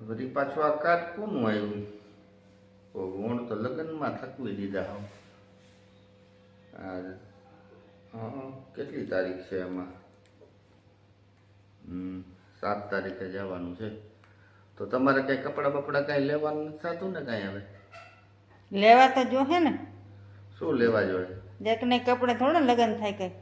વળી પાછું આ કાર્ડ કોનું આવ્યું? ઓણ તો લગ્નમાં થકવી દીધા હાવ. હા, કેટલી તારીખ છે એમાં? 7 તારીખે જવાનું છે. તો તમારે કઈ કપડાં બપડા કઈ લેવાનું નથી થતું ને કઈ? હવે લેવા તો જોહે ને. શું લેવા જોઈએ? એકને કપડે થોડા લગ્ન થાય કઈ.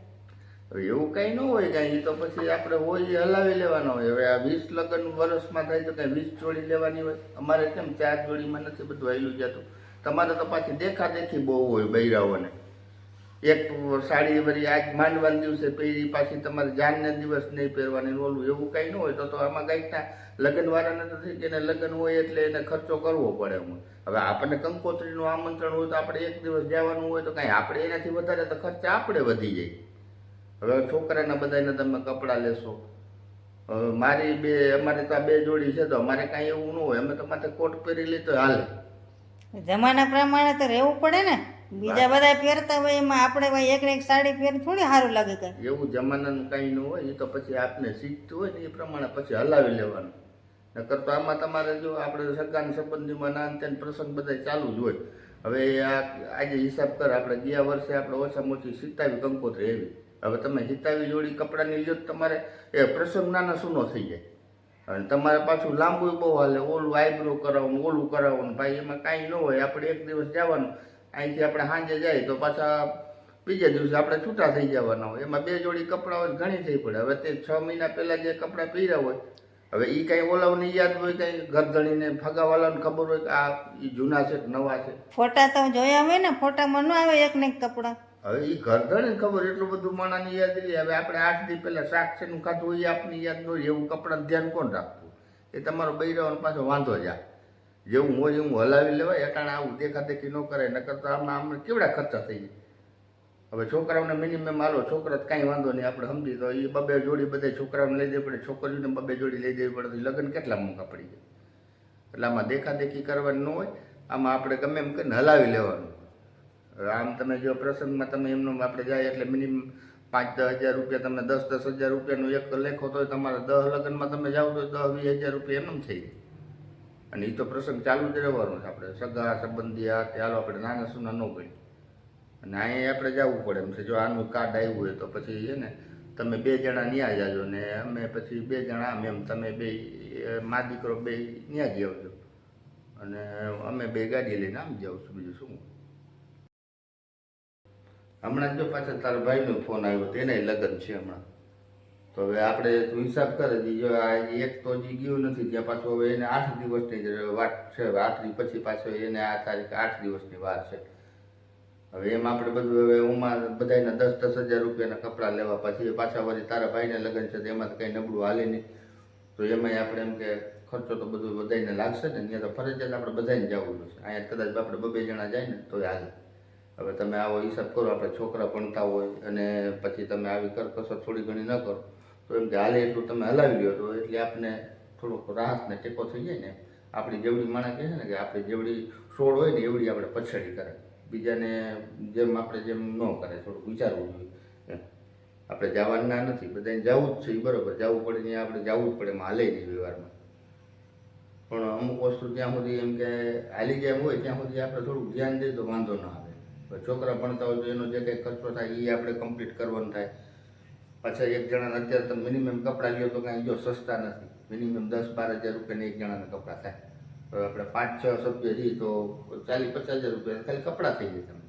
હવે એવું કઈ ન હોય કઈ, એ તો પછી આપણે હોય એ હલાવી લેવાનો હોય. હવે આ 20 લગ્ન વર્ષમાં થાય તો કઈ 20 જોડી લેવાની હોય? અમારે કેમ 4 જોડીમાં નથી બધું આવેલું જતું. તમારે તો પાછી દેખાદેખી બહુ હોય બૈરાઓને. એક સાડી વળી આજ માંડવાના દિવસે પહેરી, પાછી તમારે જાનને દિવસ નહીં પહેરવાની, ઓલું એવું કંઈ ન હોય. તો આમાં કંઈકના લગ્નવાળાને નથી કે એને લગ્ન હોય એટલે એને ખર્ચો કરવો પડે. હવે આપણને કંકોત્રીનું આમંત્રણ હોય તો આપણે એક દિવસ જવાનું હોય તો કાંઈ આપણે એનાથી વધારે તો ખર્ચા આપણે વધી જાય. હવે છોકરાના બધાને તમે કપડાં લેશો. હવે અમારે તો આ 2 જોડી છે તો અમારે કાંઈ એવું ન હોય. અમે તો માથે કોટ પહેરી લઈએ તો હાલે. જમાના પ્રમાણે તો રહેવું પડે ને. બીજા બધા પહેરતા હોય એમાં આપણે ભાઈ એક ને એક સાડી પહેરી થોડી સારું લાગે કઈ. એવું જમાનાનું કાંઈ ન હોય. એ તો પછી આપને શીખતું હોય ને એ પ્રમાણે પછી હલાવી લેવાનું. નકર તો આમાં તમારે જો આપણે સગાન સંબંધીમાં ના તેને પ્રસંગ બધા ચાલુ જ હોય. હવે આજે હિસાબ કર, આપણે ગયા વર્ષે આપણે ઓછામાં ઓછી 27 કંકોત્રી એવી. હવે તમે 27 જોડી કપડાની લ્યો તમારે એ પ્રસંગ નાના સૂનો થઈ જાય. અને તમારે પાછું લાંબુ બહુ હાલે, ઓલું આઈબ્રો કરાવવાનું, ઓલું કરાવવાનું. ભાઈ એમાં કાંઈ ન હોય. આપણે એક દિવસ જવાનું, અહીંથી આપણે સાંજે જાય તો પાછા બીજા દિવસે આપણે છૂટા થઈ જવાના હોય. એમાં 2 જોડી કપડાં હોય ઘણી થઈ પડે. હવે તે 6 મહિના પહેલાં જે કપડાં પહેર્યા હોય, હવે એ કાંઈ ઓલાવની યાદ હોય, કાંઈ ઘરધણીને ફગાવાલાને ખબર હોય કે આ એ જૂના છે કે નવા છે. ફોટા તો જોયા હોય ને, ફોટામાં ન આવે એક ને એક કપડાં. હવે એ ઘરધણીને ખબર, એટલું બધું માણાની યાદ રહી. હવે આપણે 8 દી પહેલાં શાક છે નું ખાધું હોય એ આપની યાદ ન હોય. એવું કપડાં ધ્યાન કોણ રાખવું? એ તમારો બૈરાવાનો પાછો વાંધો જાય. જેવું હોય એવું હલાવી લેવાય. અટાણે આવું દેખાદેખી ન કરે, નકર તો આમાં કેવડા ખર્ચા થઈ જાય. હવે છોકરાઓને મિનિમમ હાલો, છોકરા કાંઈ વાંધો નહીં, આપણે સમજી તો એ 2 જોડી બધા છોકરાઓને લઈ દેવી પડે, છોકરીઓને 2 જોડી લઈ દેવી પડે. લગ્ન કેટલા મોંઘા પડી જાય. એટલે આમાં દેખાદેખી કરવાની ન હોય. આમાં આપણે ગમે એમ કરીને હલાવી લેવાનું. આમ તમે જો પ્રસંગમાં તમે એમનો આપણે જાય એટલે મિનિમમ 5-10 હજાર રૂપિયા, તમને 10-10 હજાર રૂપિયાનો એક લેખો તો તમારે 10 લગ્નમાં તમે જાઓ તો 10-20 હજાર રૂપિયા એમ થઈ જાય. અને એ તો પ્રસંગ ચાલુ જ રહેવાનો છે. આપણે સગા સંબંધી આ ચાલો આપણે નાના સુના ન ગણી. અને અહીંયા આપણે જવું પડે એમ છે. જો આનું કાર્ડ આવ્યું હોય તો પછી છે ને તમે 2 જણા ન્યા જાજો ને અમે પછી 2 જણા આમ, એમ તમે 2 મા દીકરો 2 ન્યા જ આવજો અને અમે 2 ગાડી લઈને આમ જાઉં છું. બીજું શું? હમણાં જો પાછળ તારા ભાઈનો ફોન આવ્યો, તેને લગ્ન છે હમણાં. તો હવે આપણે હિસાબ કરે જો આ એક તો હજી ગયું નથી ત્યાં, પાછું હવે એને 8 દિવસની વાત છે. 8 દી પછી પાછો એને આ તારીખ 8 દિવસની વાર છે. હવે એમાં આપણે બધું હવે ઉમાં બધાને 10-10 હજાર રૂપિયાના કપડાં લેવા, પછી પાછા વળી તારા ભાઈને લગ્ન છે તો એમાં કંઈ નબળું હાલે નહીં. તો એમાંય આપણે એમ કે ખર્ચો તો બધું બધાને લાગશે ને. ત્યાં તો ફરજિયાત આપણે બધાને જવું છે. અહીંયા કદાચ આપણે 2 જણા જાય ને તો હાલે. હવે તમે આવો હિસાબ કરો, આપણે છોકરા ભણતા હોય અને પછી તમે આવી કરકસર થોડી ઘણી ન કરો તો એમ કે હાલે એટલું તમે હલાવી લો તો એટલે આપણે થોડોક રાહત ને ટેકો થઈ જાય ને. આપણી જેવડી માણસ કહે છે ને કે આપણે જેવડી છોડ હોય ને એવડી આપણે પછડી કરે. બીજાને જેમ આપણે જેમ ન કરે, થોડુંક વિચારવું જોઈએ. આપણે જવાનું ના નથી, બધાને જવું જ છે એ બરાબર, જવું પડે ત્યાં આપણે જવું જ પડે, એમાં હાલે નહીં વ્યવહારમાં. પણ અમુક વસ્તુ ત્યાં સુધી એમ કે હાલી જાય હોય ત્યાં સુધી આપણે થોડુંક ધ્યાન દઈએ તો વાંધો ના આવે. છોકરા ભણતા હોય તો એનો જે કંઈ ખર્ચો થાય એ આપણે કમ્પ્લીટ કરવાનો થાય. પાછા એક જણાને અત્યારે તમે મિનિમમ કપડાં લ્યો તો કાંઈ જો સસ્તા નથી. મિનિમમ 10-12 હજાર રૂપિયાને એક જણાના કપડાં થાય. હવે આપણે 5-6 સભ્ય છીએ તો 40-50 હજાર રૂપિયા ખાલી કપડાં થઈ જાય. તમે